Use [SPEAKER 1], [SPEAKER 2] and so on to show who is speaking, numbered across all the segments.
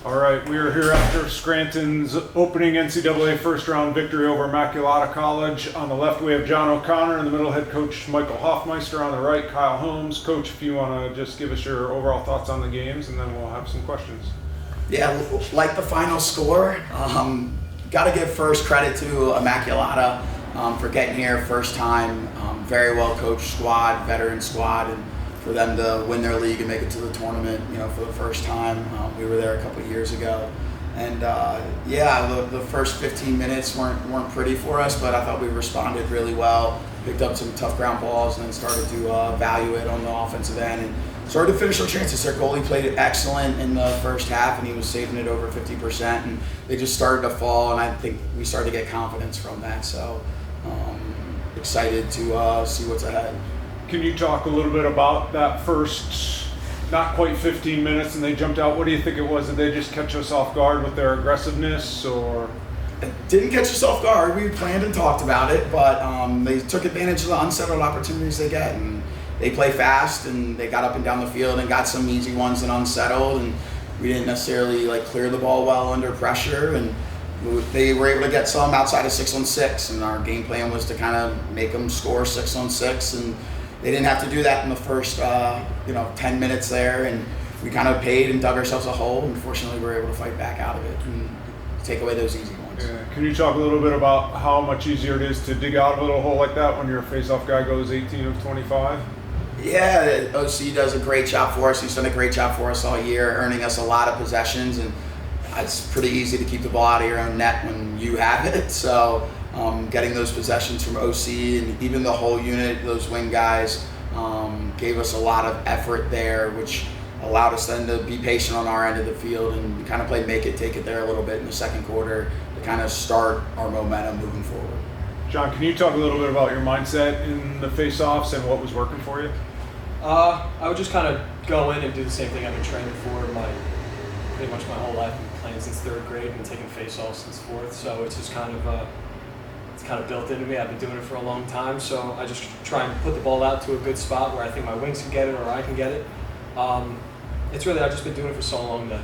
[SPEAKER 1] All right, we are here after Scranton's opening NCAA first-round victory over Immaculata College. On the left, we have John O'Connor. In the middle, head coach Michael Hoffmeister. On the right, Kyle Holmes. Coach, if you want to just give us your overall thoughts on the games, and then we'll have some questions.
[SPEAKER 2] Yeah, like the final score, got to give first credit to Immaculata for getting here first time. Very well coached squad, veteran squad, and for them to win their league and make it to the tournament, for the first time. We were there a couple of years ago, and the first 15 minutes weren't pretty for us, but I thought we responded really well. Picked up some tough ground balls and then started to value it on the offensive end and started to finish our chances. Their goalie played it excellent in the first half, and he was saving it over 50%, and they just started to fall, and I think we started to get confidence from that. So excited to see what's ahead.
[SPEAKER 1] Can you talk a little bit about that first, not quite 15 minutes, and they jumped out? What do you think it was? Did they just catch us off guard with their aggressiveness, or?
[SPEAKER 2] It didn't catch us off guard. We planned and talked about it, but they took advantage of the unsettled opportunities they get, and they play fast, and they got up and down the field and got some easy ones and unsettled, and we didn't necessarily clear the ball well under pressure, and they were able to get some outside of 6-on-6, and our game plan was to kind of make them score 6-on-6, and they didn't have to do that in the first 10 minutes there, and we kind of paid and dug ourselves a hole, and fortunately we were able to fight back out of it and take away those easy ones.
[SPEAKER 1] Yeah. Can you talk a little bit about how much easier it is to dig out a little hole like that when your face-off guy goes 18 of 25?
[SPEAKER 2] Yeah, OC does a great job for us. He's done a great job for us all year, earning us a lot of possessions, and it's pretty easy to keep the ball out of your own net when you have it. So getting those possessions from OC and even the whole unit, those wing guys, gave us a lot of effort there, which allowed us then to be patient on our end of the field and kind of play make it, take it there a little bit in the second quarter to kind of start our momentum moving forward.
[SPEAKER 1] John, can you talk a little bit about your mindset in the face-offs and what was working for you?
[SPEAKER 3] I would just kind of go in and do the same thing I've been training for pretty much my whole life. I've been playing since third grade and taking face-offs since fourth, so it's just kind of built into me. I've been doing it for a long time, so I just try and put the ball out to a good spot where I think my wings can get it or I can get it. It's really, I've just been doing it for so long that,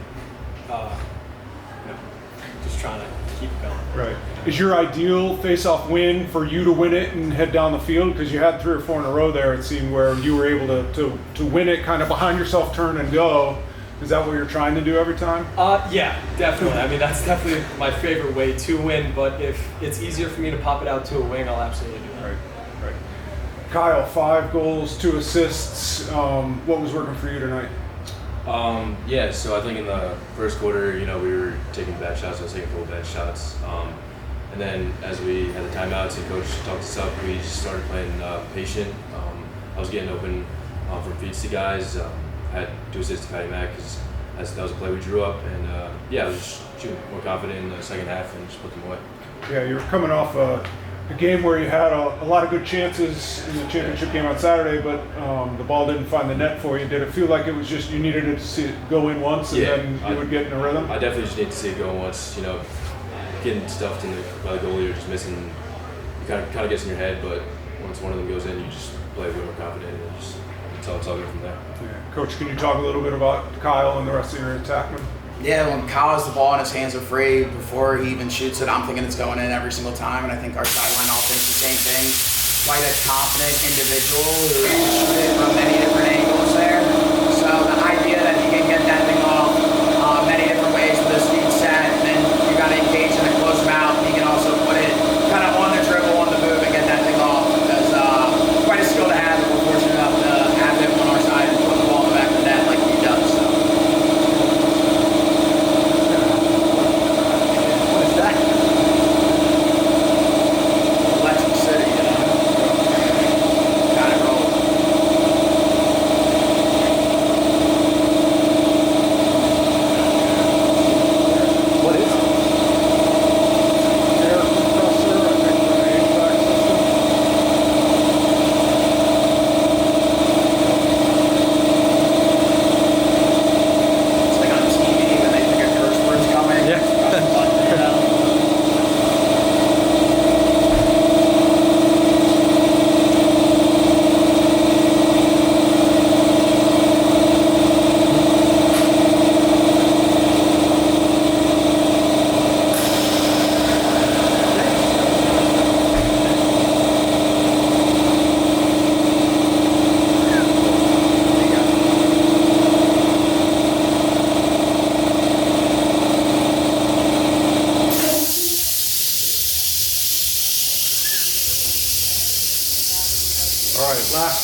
[SPEAKER 3] just trying to keep it going.
[SPEAKER 1] Right. Is your ideal face-off win for you to win it and head down the field? Because you had 3 or 4 in a row there, it seemed, where you were able to win it kind of behind yourself, turn and go. Is that what you're trying to do every time?
[SPEAKER 3] Yeah, definitely. I mean, that's definitely my favorite way to win, but if it's easier for me to pop it out to a wing, I'll absolutely do that.
[SPEAKER 1] Right. Kyle, 5 goals, 2 assists. What was working for you tonight?
[SPEAKER 4] So I think in the first quarter, we were taking bad shots. I was taking 4 bad shots. And then as we had the timeouts and coach talked us up, we just started playing patient. I was getting open from feeds to guys. I had 2 assists to Patty Mack because that was a play we drew up. And I was just shooting more confident in the second half and just put them away.
[SPEAKER 1] Yeah, you were coming off a game where you had a lot of good chances in the championship game on Saturday, but the ball didn't find the net for you. Did it feel like it was just you needed to see it go in once and then you would get in a rhythm?
[SPEAKER 4] I definitely just need to see it go once. Getting stuffed by the goalie or just missing, you kind of gets in your head, but once one of them goes in, you just play way more confident and it's all good from there.
[SPEAKER 1] Yeah. Coach, can you talk a little bit about Kyle and the rest of your attackmen?
[SPEAKER 2] Yeah, when Kyle has the ball and his hands are free, before he even shoots it, I'm thinking it's going in every single time, and I think our sideline all thinks the same thing. Quite a confident individual who can shoot it from many different angles there. So the idea that he can get that thing off many different ways with his feet set, and then you got to engage in a close mouth. He can also put it kind of on the dribble, on the move, and get that thing off. That's quite a skill to have, and we're fortunate enough to have him on our side and put the ball in the back of the net like he does. So.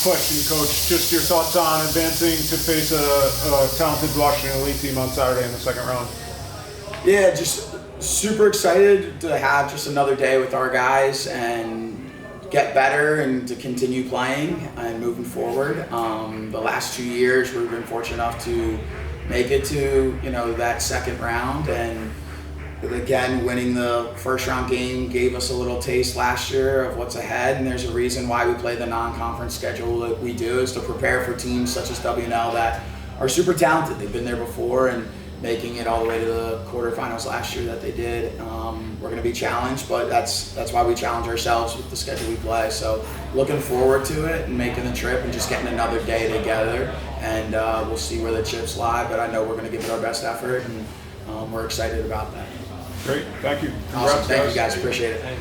[SPEAKER 1] question, Coach. Just your thoughts on advancing to face a talented Washington Elite team on Saturday in the second round.
[SPEAKER 2] Yeah, just super excited to have just another day with our guys and get better and to continue playing and moving forward. The last 2 years we've been fortunate enough to make it to that second round, and again winning the first round game gave us a little taste last year of what's ahead, and there's a reason why we play the non-conference schedule that we do, is to prepare for teams such as WNL that are super talented. They've been there before, and making it all the way to the quarterfinals last year that they did. We're going to be challenged, but that's why we challenge ourselves with the schedule we play. So looking forward to it and making the trip and just getting another day together, and we'll see where the chips lie, but I know we're going to give it our best effort, and we're excited about that.
[SPEAKER 1] Great, thank you.
[SPEAKER 2] Awesome,
[SPEAKER 1] Congrats,
[SPEAKER 2] thank you guys, appreciate it.
[SPEAKER 3] And